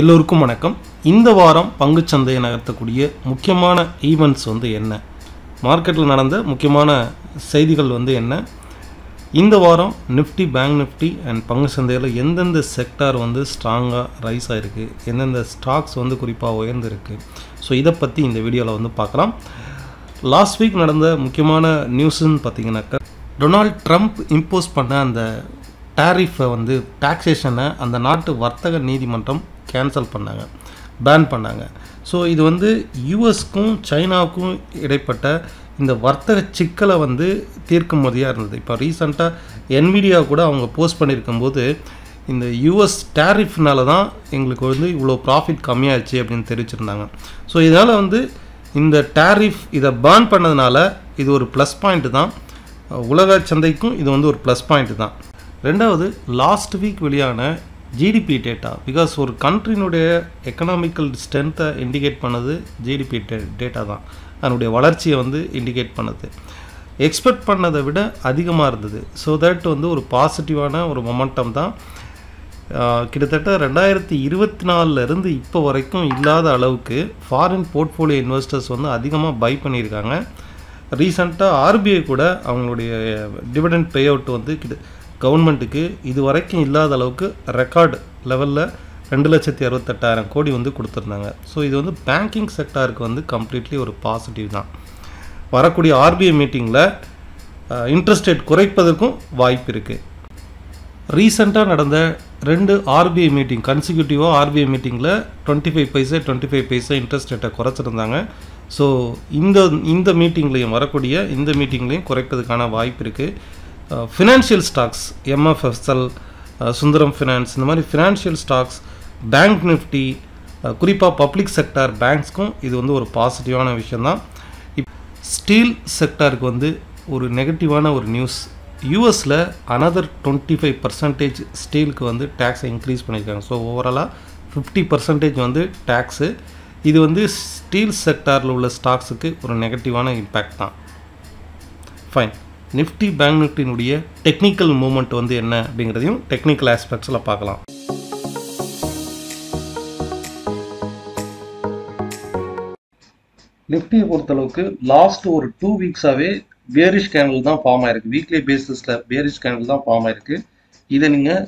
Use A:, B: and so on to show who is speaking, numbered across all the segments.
A: எல்லோருக்கும் வணக்கம். இந்த வாரம் பங்குச்சந்தையை நகர்த்தக்கூடிய முக்கியமான ஈவெண்ட்ஸ் என்ன, மார்க்கெட்டில் நடந்த முக்கியமான செய்திகள் என்ன, இந்த வாரம் நிஃப்டி, பேங்க் நிஃப்டி அண்ட் பங்குச்சந்தையில் எந்தெந்த செக்டார் ஸ்ட்ராங்காக ரைஸ் ஆகிருக்கு, எந்தெந்த ஸ்டாக்ஸ் குறிப்பாக உயர்ந்திருக்கு, ஸோ இதை பற்றி இந்த வீடியோவில் பார்க்கலாம். லாஸ்ட் வீக் நடந்த முக்கியமான நியூஸ்ன்னு பார்த்தீங்கன்னாக்கா, டொனால்ட் ட்ரம்ப் இம்போஸ் பண்ண அந்த டேரிஃபை டாக்ஸேஷனை அந்த நாட்டு வர்த்தக நீதிமன்றம் கேன்சல் பண்ணாங்க, பேன் பண்ணாங்க. ஸோ இது யூஎஸ்க்கும் சைனாவுக்கும் இடைப்பட்ட இந்த வர்த்தக சிக்கலை தீர்க்கும் முறையாக இருந்தது. இப்போ ரீசெண்டாக என்விடியா கூட அவங்க போஸ்ட் பண்ணியிருக்கும்போது, இந்த யூஎஸ் டேரிஃப்னால தான் எங்களுக்கு இவ்வளோ ப்ராஃபிட் கம்மியாச்சு அப்படின்னு தெரிவிச்சிருந்தாங்க. ஸோ இதனால் இந்த டேரிஃப் இதை பேன் பண்ணதுனால இது ஒரு ப்ளஸ் பாயிண்ட் தான், உலக சந்தைக்கும் இது ஒரு ப்ளஸ் பாயிண்ட் தான். ரெண்டாவது, லாஸ்ட் வீக் வெளியான ஜிடிபி டேட்டா, பிகாஸ் ஒரு கண்ட்ரினுடைய எக்கனாமிக்கல் ஸ்ட்ரென்த்தை இண்டிகேட் பண்ணது ஜிடிபி டேட்டா தான், அதனுடைய வளர்ச்சியை இண்டிகேட் பண்ணது. எக்ஸ்பெக்ட் பண்ணதை விட அதிகமாக இருந்தது. ஸோ தட் ஒரு பாசிட்டிவான ஒரு மொமெண்டம் தான். கிட்டத்தட்ட 2024 இப்போ வரைக்கும் இல்லாத அளவுக்கு ஃபாரின் போர்ட்ஃபோலியோ இன்வெஸ்டர்ஸ் அதிகமாக பை பண்ணியிருக்காங்க. ரீசெண்டாக ஆர்பிஐ கூட அவங்களுடைய டிவிடெண்ட் பே அவுட் கவர்மெண்ட்டுக்கு இது வரைக்கும் இல்லாத அளவுக்கு ரெக்கார்டு லெவலில் 2,68,000 கோடி கொடுத்துருந்தாங்க. ஸோ இது பேங்கிங் செக்டாருக்கு கம்ப்ளீட்லி ஒரு பாசிட்டிவ் தான். வரக்கூடிய ஆர்பிஐ மீட்டிங்கில் இன்ட்ரெஸ்ட் ரேட் குறைப்பதற்கும் வாய்ப்பு இருக்குது. ரீசெண்டாக நடந்த 2 ஆர்பிஐ மீட்டிங், கன்சிக்யூட்டிவாக ஆர்பிஐ மீட்டிங்கில் 25 பைசா இன்ட்ரெஸ்ட் ரேட்டை குறைச்சிருந்தாங்க. ஸோ இந்த மீட்டிங்லேயும் வரக்கூடிய இந்த மீட்டிங்லேயும் குறைப்பதற்கான வாய்ப்பு இருக்குது. Financial stocks, MFSL, Sundaram finance, இந்த மாதிரி ஃபினான்ஷியல் ஸ்டாக்ஸ், பேங்க் நிஃப்டி, குறிப்பாக பப்ளிக் செக்டார் பேங்க்ஸ்க்கும் இது ஒரு பாசிட்டிவான விஷயந்தான். ஸ்டீல் செக்டாருக்கு ஒரு நெகட்டிவான ஒரு நியூஸ். யூஎஸில் அனதர் 25% ஸ்டீலுக்கு டேக்ஸை இன்க்ரீஸ் பண்ணியிருக்காங்க. ஸோ ஓவராலாக 50% டேக்ஸு. இது ஸ்டீல் செக்டாரில் உள்ள ஸ்டாக்ஸுக்கு ஒரு நெகட்டிவான இம்பேக்ட் தான். ஃபைன். நிஃப்டி, பேங்க் நிஃப்டினுடைய டெக்னிக்கல் மூவ்மெண்ட் என்ன அப்படிங்கிறதையும் டெக்னிக்கல் ஆஸ்பெக்ட்ஸில் பார்க்கலாம். நிஃப்டியை பொறுத்தளவுக்கு லாஸ்ட் ஒரு 2 வீக்ஸாகவே பேரிஷ் கேண்டில் தான் ஃபார்ம் ஆயிருக்கு. வீக்லி பேசிஸில் பேரிஷ் கேண்டில் தான் ஃபார்ம் ஆயிருக்கு. இதை நீங்கள்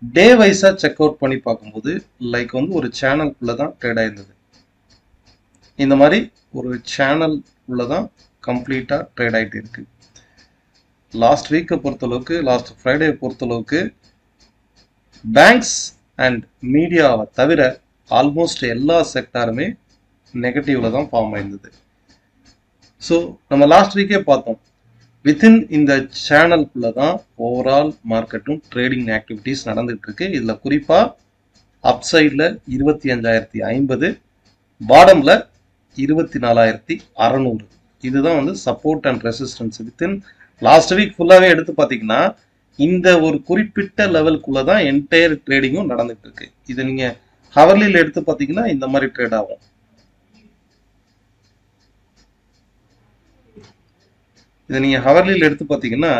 A: டே வைஸாக செக் அவுட் பண்ணி பார்க்கும்போது லைக் ஒரு சேனல்குள்ளே தான் ட்ரேட் ஆயிருந்தது. இந்த மாதிரி ஒரு சேனல் உள்ள தான் கம்ப்ளீட்டாக ட்ரேட் ஆகிட்டு இருக்கு. லாஸ்ட் வீக்கை பொறுத்தளவுக்கு, லாஸ்ட் ஃப்ரைடே பொறுத்தளவுக்கு பேங்க்ஸ் அண்ட் மீடியாவை தவிர ஆல்மோஸ்ட் எல்லா செக்டாருமே நெகட்டிவ்ல தான் ஃபார்ம் ஆயிருந்தது. ஸோ நம்ம லாஸ்ட் வீக்கே பார்த்தோம், வித்தின் இந்த சேனல்குள்ள தான் ஓவரால் மார்க்கெட்டும் ட்ரேடிங் ஆக்டிவிட்டிஸ் நடந்துகிட்டு இருக்கு. இதில் குறிப்பாக அப்சைடில் 25,050, பாடமில் 24,600. இதுதான் support and resistance. Within last week ஃபுல்லாகவே எடுத்து பார்த்தீங்கன்னா இந்த ஒரு குறிப்பிட்ட லெவலுக்குள்ள தான் என்டையர் ட்ரேடிங்கும் நடந்துட்டு இருக்கு. இதை நீங்கள் ஹவர்லியில் எடுத்து பார்த்தீங்கன்னா இந்த மாதிரி ட்ரேட் ஆகும். இதை நீங்கள் ஹவர்லியில் எடுத்து பார்த்தீங்கன்னா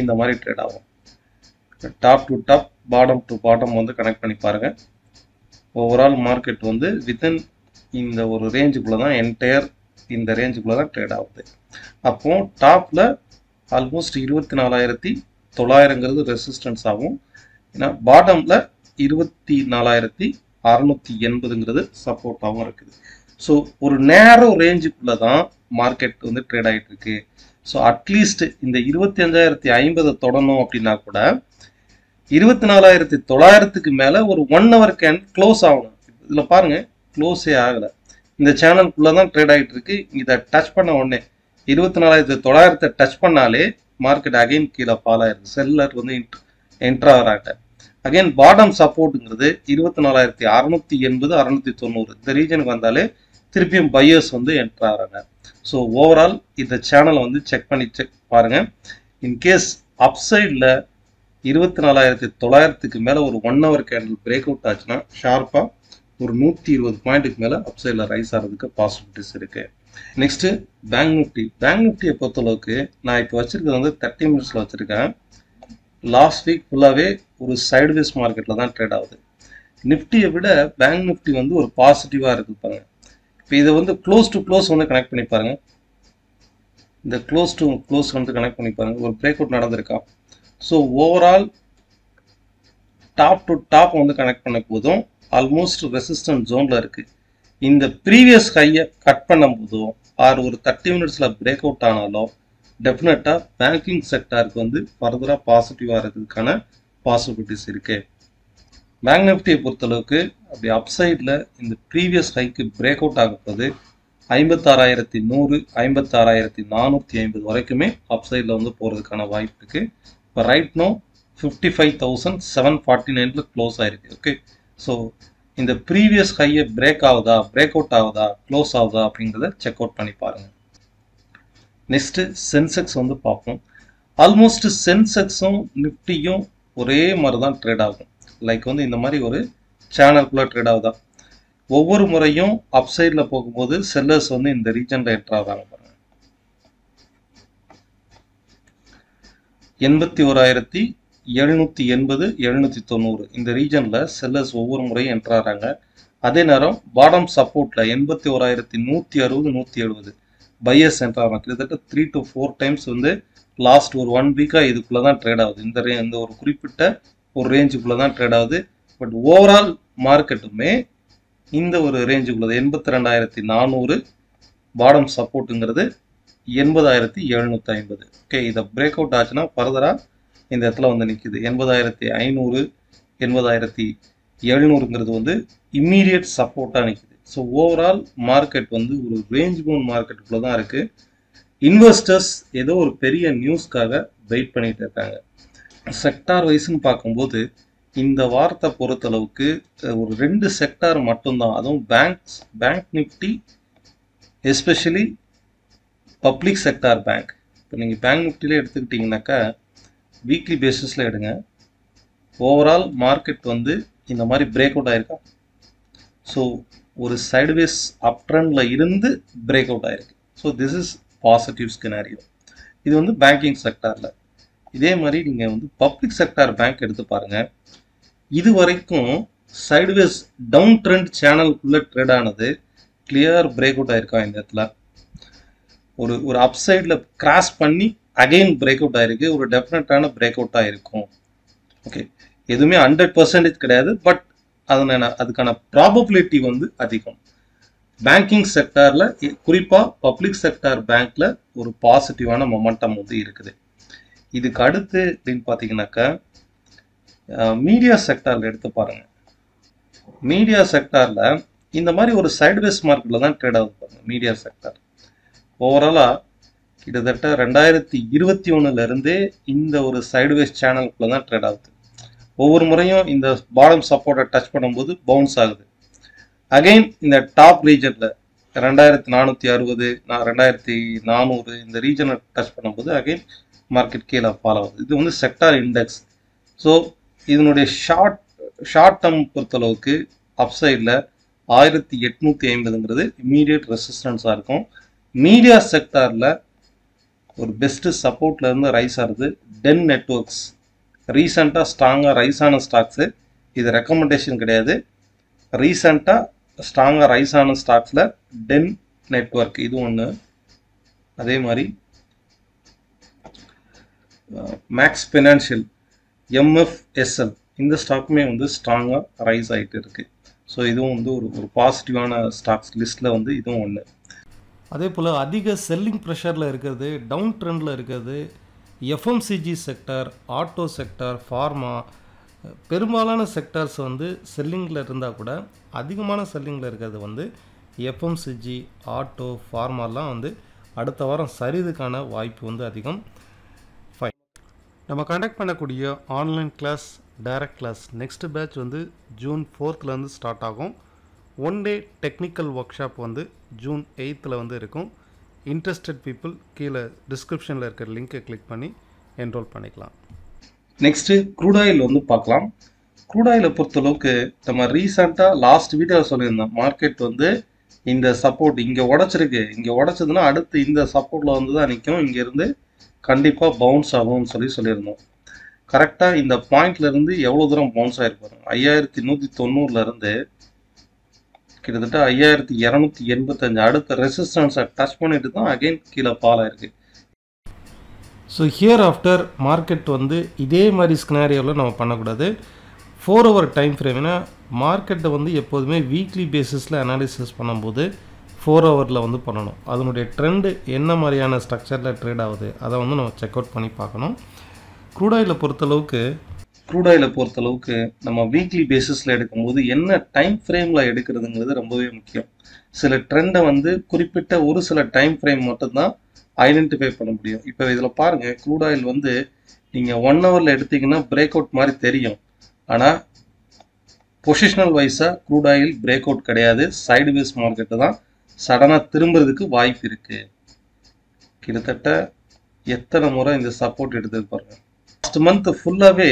A: இந்த மாதிரி ட்ரேட் ஆகும். Top to top, bottom to bottom connect பண்ணி பாருங்க. ஓவரால் மார்க்கெட் வித்தின் இந்த ஒரு ரேஞ்சுக்குள்ள தான், என்டையர் இந்த ரேஞ்சுக்குள்ள தான் ட்ரேட் ஆகுது. அப்போ டாப்ல ஆல்மோஸ்ட் 24,900 ரெசிஸ்டன்ஸ் ஆகும். ஏன்னா பாட்டம்ல 24,680 சப்போர்ட்டாகவும் இருக்குது. ஸோ ஒரு நேரோ ரேஞ்சுக்குள்ள தான் மார்க்கெட் ட்ரேட் ஆகிட்டு இருக்கு. ஸோ அட்லீஸ்ட் இந்த 25,050 தொடணும் அப்படின்னா கூட 24,900க்கு மேல ஒரு 1 hour கேண்டில் க்ளோஸ் ஆகணும். இதுல பாருங்க, க்ளோஸே ஆகல. இந்த சேனலுக்குள்ளதான் ட்ரேட் ஆகிட்டு இருக்கு. இதை டச் பண்ண உடனே 24,900 டச் பண்ணாலே மார்க்கெட் அகைன் கீழே ஃபால் ஆயிருக்கு. செல்லர் என்ட்ரா வராங்க. அகைன் பாட்டம் சப்போர்ட்டுங்கிறது 24,680, 690 இந்த ரீஜனுக்கு வந்தாலே திருப்பியும் பையர்ஸ் என்ட்ரா ஆகிறாங்க. ஸோ ஓவரால் இந்த சேனலை செக் பண்ணி பாருங்க. இன்கேஸ் அப்சைடில் 24,900க்கு மேலே ஒரு 1 hour கேண்டில் பிரேக் அவுட் ஆச்சுன்னா ஷார்ப்பாக ஒரு 120 பாயிண்ட்டுக்கு மேலே அப்சைடில் ரைஸ் ஆகிறதுக்கு பாசிபிலிட்டிஸ் இருக்குது. நெக்ஸ்ட்டு பேங்க் நிஃப்டியை பொறுத்தளவுக்கு நான் இப்போ வச்சுருக்கிறது வந்து 30 மினிட்ஸில் வச்சுருக்கேன். லாஸ்ட் வீக் ஃபுல்லாகவே ஒரு சைடுவேஸ் மார்க்கெட்டில் தான் ட்ரேட் ஆகுது. நிஃப்டியை விட பேங்க் நிஃப்டி வந்து ஒரு பாசிட்டிவாக இருக்குது பாருங்க. இப்போ இதை வந்து க்ளோஸ் டு க்ளோஸ் வந்து கனெக்ட் பண்ணி பாருங்க. இந்த க்ளோஸ் டு க்ளோஸ் வந்து கனெக்ட் பண்ணி பாருங்க. ஒரு பிரேக் அவுட் நடந்திருக்கா? So overall top to top வந்து கனெக்ட் பண்ண போதும் ஆல்மோஸ்ட் ரெசிஸ்டன்ட் ஜோனில் இருக்குது. இந்த ப்ரீவியஸ் ஹையை கட் பண்ணும் போதும் ஒரு 30 மினிட்ஸில் பிரேக் அவுட் ஆனாலும் டெஃபினட்டாக பேங்கிங் செக்டாருக்கு வந்து ஃபர்தராக பாசிட்டிவாக இருக்கிறதுக்கான பாசிபிலிட்டிஸ் இருக்கு. பேங்க் நிஃப்டியை பொறுத்தளவுக்கு அப்படி அப்சைடில் இந்த ப்ரீவியஸ் ஹைக்கு பிரேக் அவுட் ஆக போது 56,100 56,450 வரைக்குமே அப்சைடில் வந்து போகிறதுக்கான வாய்ப்பு இருக்குது. இப்போ ரைட் நோ 55,749 க்ளோஸ் ஆயிருக்கு. ஓகே, ஸோ இந்த ப்ரீவியஸ் ஹையை பிரேக் ஆகுதா, பிரேக் அவுட் ஆகுதா, க்ளோஸ் ஆகுதா அப்படிங்கிறத செக் அவுட் பண்ணி பாருங்க. நெக்ஸ்ட்டு சென்செக்ஸ் வந்து பார்ப்போம். ஆல்மோஸ்ட் சென்செக்ஸும் நிஃப்டியும் ஒரே மாதிரி தான் ட்ரேட் ஆகும். லைக் வந்து இந்த மாதிரி ஒரு சேனலுக்குள்ளே ட்ரேட் ஆகுதா. ஒவ்வொரு முறையும் அப்சைடில் போகும்போது செல்லர்ஸ் வந்து இந்த ரீஜனில் என்ட்ரு ஆகிறாங்க பாருங்க. 81,780 790 இந்த ரீஜனில் செல்லர்ஸ் ஒவ்வொரு முறையும் என்ட்ரு ஆகிறாங்க. அதே நேரம் பாட்டம் சப்போர்ட்டில் 81,160 170 பையர்ஸ் என்ட்ரு ஆகிறாங்க. கிட்டத்தட்ட 3 to 4 டைம்ஸ் வந்து லாஸ்ட் ஒரு 1 வீக்காக இதுக்குள்ளே தான் ட்ரேட் ஆகுது. இந்த ஒரு குறிப்பிட்ட ஒரு ரேஞ்சுக்குள்ளே தான் ட்ரேட் ஆகுது. பட் ஓவரால் மார்க்கெட்டுமே இந்த ஒரு ரேஞ்சுக்குள்ளது 82,400 பாடம் சப்போர்ட்டுங்கிறது 80,750. ஓகே, இதை பிரேக் அவுட் ஆச்சுன்னா ஃபர்தராக இந்த இடத்துல வந்து நிற்குது. 80,500 80,700ங்கிறது வந்து இம்மீடியட் சப்போர்ட்டாக நிற்குது. ஸோ ஓவரால் மார்க்கெட் வந்து ஒரு ரேஞ்ச் பவுண்ட் மார்க்கெட்டுக்குள்ளே தான் இருக்குது. இன்வெஸ்டர்ஸ் ஏதோ ஒரு பெரிய நியூஸ்க்காக வெயிட் பண்ணிட்டு இருக்காங்க. செக்டார் வைஸ்ன்னு பார்க்கும்போது இந்த வாரத்தை பொறுத்தளவுக்கு ஒரு 2 செக்டார் மட்டும்தான், அதுவும் bank Nifty especially public sector bank. இப்போ நீங்கள் பேங்க் நிஃப்டிலே எடுத்துக்கிட்டிங்கனாக்கா வீக்லி பேசிஸில் எடுங்க. ஓவரால் மார்க்கெட் வந்து இந்த மாதிரி பிரேக் அவுட் ஆகிருக்கா. ஸோ ஒரு சைடுவேஸ் அப் ட்ரெண்டில் இருந்து பிரேக் அவுட் ஆகிருக்கு. So this is positive scenario. இது வந்து பேங்கிங் செக்டாரில். இதே மாதிரி நீங்கள் வந்து பப்ளிக் செக்டார் பேங்க் எடுத்து பாருங்கள். இது வரைக்கும் சைடுவேஸ் டவுன் ட்ரெண்ட் சேனலுக்குள்ளே ட்ரேட் ஆனது கிளியர் பிரேக் அவுட் ஆயிருக்கா. இந்த இடத்துல ஒரு அப்சைடில் கிராஸ் பண்ணி அகெயின் பிரேக் அவுட் ஆயிருக்கு. ஒரு டெஃபினட்டான பிரேக் அவுட் ஆயிருக்கும். ஓகே, எதுவுமே 100% கிடையாது, பட் அதுக்கான ப்ராபபிலிட்டி வந்து அதிகம். பேங்கிங் செக்டாரில் குறிப்பாக பப்ளிக் செக்டார் பேங்க்ல ஒரு பாசிட்டிவான மொமெண்டம் வந்து இருக்குது. இதுக்கு அடுத்து அப்படின்னு பார்த்தீங்கன்னாக்கா மீடியா செக்டாரில் எடுத்து பாருங்க. மீடியா செக்டாரில் இந்த மாதிரி ஒரு சைடுவேஸ் மார்க்கெட்டில் தான் ட்ரேட் ஆகுது பாருங்க. மீடியா செக்டார் ஓவராலாக கிட்டத்தட்ட 2021 இந்த ஒரு சைடுவேஸ் சேனலுக்குள்ள தான் ட்ரேட் ஆகுது. ஒவ்வொரு முறையும் இந்த பாட்டம் சப்போர்ட்டை டச் பண்ணும்போது பவுன்ஸ் ஆகுது. அகைன் இந்த டாப் ரீஜனில் 2,460 2,400 இந்த ரீஜனை டச் பண்ணும்போது அகைன் மார்க்கெட் கீழே ஃபாலோ ஆகுது. இது வந்து செக்டார் இண்டெக்ஸ். ஸோ இதனுடைய ஷார்ட் டேர்ம் பொறுத்தளவுக்கு அப்சைடில் 1,850ங்கிறது இம்மீடியட் ரெசிஸ்டன்ஸாக இருக்கும். மீடியா செக்டாரில் ஒரு பெஸ்ட்டு சப்போர்ட்லேருந்து ரைஸ் ஆகுது டென் நெட்வொர்க்ஸ். ரீசெண்டாக ஸ்ட்ராங்காக ரைஸ் ஆன ஸ்டாக்ஸு, இது ரெக்கமெண்டேஷன் கிடையாது. ரீசெண்டாக ஸ்ட்ராங்காக ரைஸ் ஆன ஸ்டாக்ஸில் டென் நெட்வொர்க் இது ஒன்று. அதே மாதிரி மேக்ஸ் ஃபினான்ஷியல் MFSL இந்த ஸ்டாக்குமே வந்து ஸ்ட்ராங்காக ரைஸ் ஆகிட்டு இருக்குது. ஸோ இதுவும் வந்து ஒரு பாசிட்டிவான ஸ்டாக்ஸ் லிஸ்ட்டில் வந்து இதுவும் ஒன்று.
B: அதே போல் அதிக செல்லிங் ப்ரெஷரில் இருக்கிறது, டவுன் ட்ரெண்டில் இருக்கிறது FMCG sector, auto sector, pharma, பெரும்பாலான செக்டார்ஸ் வந்து செல்லிங்கில் இருந்தால் கூட அதிகமான செல்லிங்கில் இருக்கிறது வந்து FMCG, ஆட்டோ, ஃபார்மாலாம் வந்து அடுத்த வாரம் சரிதுக்கான வாய்ப்பு வந்து அதிகம். ஃபைன், நம்ம கண்டக்ட் பண்ணக்கூடிய online class, direct class next batch வந்து June 4th ஸ்டார்ட் ஆகும். 1 day டெக்னிக்கல் ஒர்க் ஷாப் வந்து June 8th வந்து இருக்கும். இன்ட்ரெஸ்டட் பீப்புள் கீழே டிஸ்கிரிப்ஷனில் இருக்கிற லிங்கை கிளிக் பண்ணி என்ரோல் பண்ணிக்கலாம்.
A: நெக்ஸ்ட்டு க்ரூட் ஆயில் வந்து பார்க்கலாம். க்ரூட் ஆயிலை பொறுத்தளவுக்கு நம்ம ரீசெண்டாக லாஸ்ட் வீடியோவில் சொல்லியிருந்தோம், மார்க்கெட் வந்து இந்த சப்போர்ட் இங்கே உடச்சிருக்கு, இங்கே உடச்சதுன்னா அடுத்து இந்த சப்போர்ட்டில் வந்து தான் நிற்கும். இங்கேருந்து கண்டிப்பாக பவுன்ஸ் ஆகும்னு சொல்லியிருந்தோம். கரெக்டாக இந்த பாயிண்ட்லேருந்து எவ்வளோ தூரம் பவுன்ஸ் ஆகிருப்பாரு, 5190 கிட்டத்தட்ட 5285 அடுத்த ரெசிஸ்டன்ஸை டச் பண்ணிட்டு தான் அகைன் கீழே ஃபால் ஆயிருக்கு.
B: ஸோ ஹியர் ஆஃப்டர் மார்க்கெட் வந்து இதே மாதிரி ஸ்கினாரியோவில் நம்ம பண்ணக்கூடாது. 4 hour டைம் ஃப்ரேம்னா மார்க்கெட்டை வந்து எப்போதுமே வீக்லி பேசிஸில் அனாலிசிஸ் பண்ணும்போது 4 hourல வந்து பண்ணணும். அதனுடைய ட்ரெண்டு என்ன மாதிரியான ஸ்ட்ரக்சரில் ட்ரேட் ஆகுது அதை வந்து நம்ம செக் அவுட் பண்ணி பார்க்கணும். க்ரூட் ஆயிலை பொறுத்தளவுக்கு நம்ம வீக்லி பேசிஸில் எடுக்கும்போது என்ன டைம் ஃப்ரேமில் எடுக்கிறதுங்கிறது ரொம்பவே முக்கியம். சில ட்ரெண்டை வந்து குறிப்பிட்ட ஒரு சில டைம் ஃப்ரேம் மட்டும்தான் ஐடென்டிஃபை பண்ண முடியும். இப்போ இதில் பாருங்கள், க்ரூட் ஆயில் வந்து நீங்கள் 1 hourல எடுத்தீங்கன்னா பிரேக் அவுட் மாதிரி தெரியும். ஆனால் பொசிஷனல் வைஸாக க்ரூட் ஆயில் பிரேக் அவுட் கிடையாது. சைடுவேஸ் மார்க்கெட்டு தான் சடனாக திரும்புறதுக்கு வாய்ப்பு இருக்குது. கிட்டத்தட்ட எத்தனை முறை இந்த சப்போர்ட் எடுத்தது பாருங்க. லாஸ்ட் மந்த் ஃபுல்லாகவே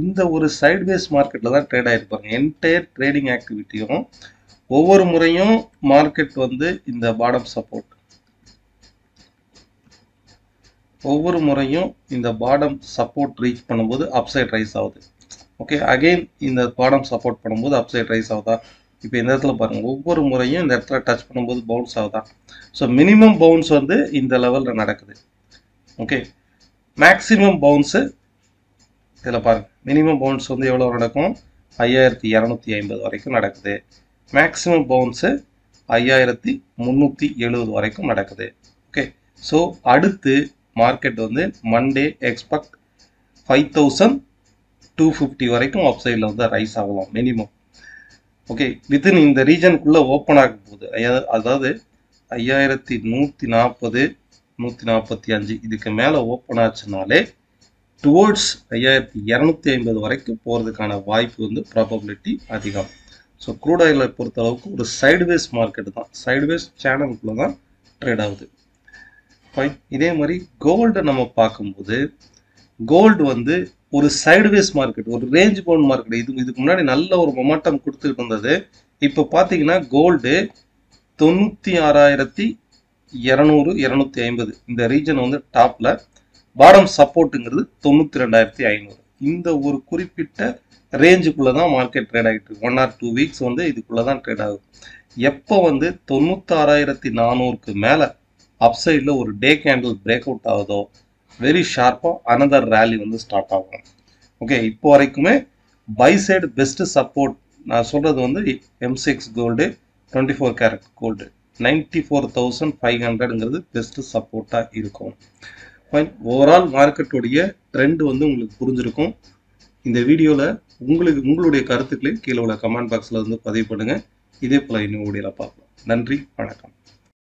B: இந்த ஒரு சைடுவேஸ் மார்க்கெட்டில் தான் ட்ரேட் ஆகிருப்பாங்க. என்டையர் ட்ரேடிங் ஆக்டிவிட்டியும் ஒவ்வொரு முறையும் மார்க்கெட் வந்து இந்த பாடம் சப்போர்ட், ஒவ்வொரு முறையும் இந்த பாடம் சப்போர்ட் ரீச் பண்ணும்போது அப்சைட் ரைஸ் ஆகுது. ஓகே, அகெயின் இந்த பாடம் சப்போர்ட் பண்ணும்போது அப்சைட் ரைஸ் ஆகுதா. இப்போ இந்த இடத்துல பாருங்கள், ஒவ்வொரு முறையும் இந்த இடத்துல டச் பண்ணும்போது பவுன்ஸ் ஆகுதா. ஸோ மினிமம் பவுன்ஸ் வந்து இந்த லெவலில் நடக்குது. ஓகே, மேக்ஸிமம் பவுன்ஸு இதில் பாருங்கள், மினிமம் பவுன்ஸ் வந்து எவ்வளோ நடக்கும், 5250 வரைக்கும் நடக்குது. மேக்ஸிமம் பவுன்ஸு 5370 வரைக்கும் நடக்குது. ஓகே, ஸோ அடுத்து மார்க்கெட் வந்து மண்டே எக்ஸ்பெக்ட் 5250 வரைக்கும் அப் சைடில் வந்து ரைஸ் ஆகலாம் மினிமம். ஓகே, வித்தின் இந்த ரீஜனுக்குள்ளே ஓப்பன் ஆகும் போது, அதாவது 5140 145 இதுக்கு மேலே ஓப்பன் ஆச்சுனாலே டுவோர்ட்ஸ் 5250 வரைக்கும் போகிறதுக்கான வாய்ப்பு வந்து ப்ராபபிலிட்டி அதிகம். ஸோ க்ரூட் ஆயிலை பொறுத்தளவுக்கு ஒரு சைடுவேஸ் மார்க்கெட்டு தான், சைடுவேஸ் சேனலுக்குள்ளே தான் ட்ரேட் ஆகுது. ஃபைன். இதே மாதிரி கோல்டை நம்ம பார்க்கும்போது, கோல்டு வந்து ஒரு சைடுவேஸ் மார்க்கெட், ஒரு ரேஞ்ச் பவுண்ட் மார்க்கெட். இதுக்கு முன்னாடி நல்ல ஒரு மொமெண்டம் கொடுத்துக்கிட்டு இருந்தது. இப்போ பார்த்தீங்கன்னா கோல்டு 96,200 250 இந்த ரீஜன் வந்து டாப்ல, பாடம் சப்போர்ட்டுங்கிறது 92,500. இந்த ஒரு குறிப்பிட்ட ரேஞ்சுக்குள்ளே தான் மார்க்கெட் ட்ரேட் ஆகிட்டு இருக்கு. 1 or 2 weeks வந்து இதுக்குள்ளே தான் ட்ரேட் ஆகுது. எப்போ வந்து 96,400க்கு மேலே அப்சைடில் ஒரு டே கேண்டில் பிரேக் அவுட் ஆகுதோ வெரி ஷார்ப்பாக அனதர் ரேலி வந்து ஸ்டார்ட் ஆகும். ஓகே, இப்போ வரைக்குமே பை சைடு பெஸ்ட் சப்போர்ட் நான் சொல்கிறது வந்து M6 கோல்டு 24 கேரட் கோல்டு 94,500ங்கிறது பெஸ்ட் சப்போர்ட்டாக இருக்கும். ஃபைன். ஓவரால் மார்க்கெட்டுடைய ட்ரெண்ட் வந்து உங்களுக்கு புரிஞ்சிருக்கும். இந்த வீடியோவில் உங்களுடைய கருத்துக்களை கீழே உள்ள கமெண்ட் பாக்ஸில் வந்து பதிவு பண்ணுங்கள். இதே போல் இன்னும் வீடியோவில் பார்க்கலாம். நன்றி, வணக்கம்.